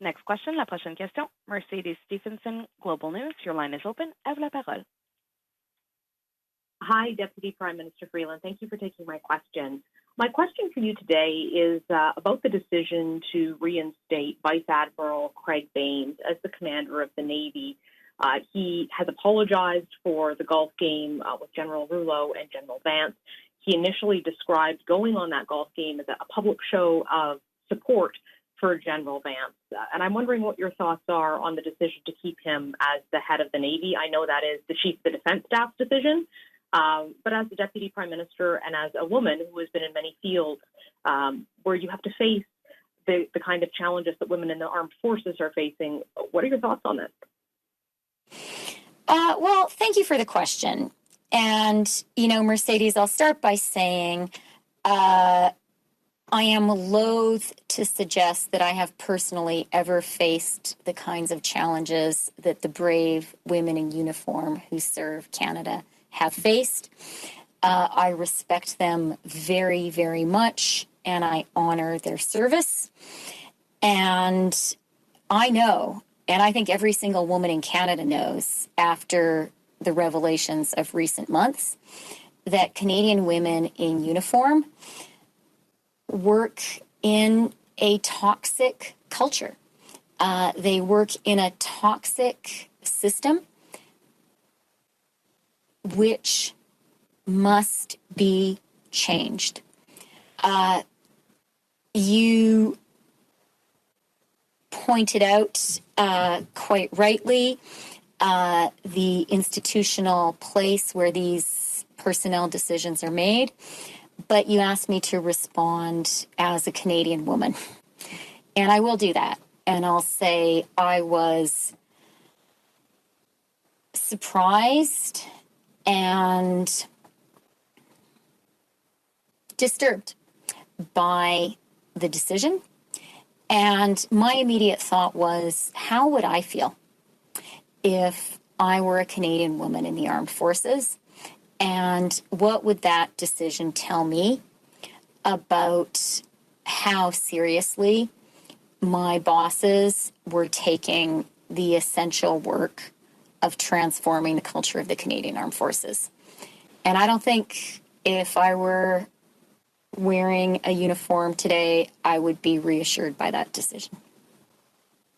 Next question, la prochaine question. Mercedes Stephenson, Global News. Your line is open. À vous la parole. Hi, Deputy Prime Minister Freeland. Thank you for taking my question. My question for you today is about the decision to reinstate Vice Admiral Craig Baines as the commander of the Navy. He has apologized for the golf game with General Rouleau and General Vance. He initially described going on that golf game as a public show of support for General Vance. And I'm wondering what your thoughts are on the decision to keep him as the head of the Navy. I know that is the Chief of the Defense Staff's decision. But as the Deputy Prime Minister and as a woman who has been in many fields where you have to face the kind of challenges that women in the armed forces are facing, what are your thoughts on this? Well, thank you for the question. And, Mercedes, I'll start by saying I am loath to suggest that I have personally ever faced the kinds of challenges that the brave women in uniform who serve Canada have faced. I respect them very, very much, and I honor their service. And I know, and I think every single woman in Canada knows after the revelations of recent months, that Canadian women in uniform work in a toxic culture. They work in a toxic system which must be changed. You pointed out quite rightly the institutional place where these personnel decisions are made, but you asked me to respond as a Canadian woman. And I will do that. And I'll say I was surprised and disturbed by the decision. And my immediate thought was, how would I feel if I were a Canadian woman in the armed forces? And what would that decision tell me about how seriously my bosses were taking the essential work of transforming the culture of the Canadian Armed Forces? And I don't think if I were wearing a uniform today, I would be reassured by that decision.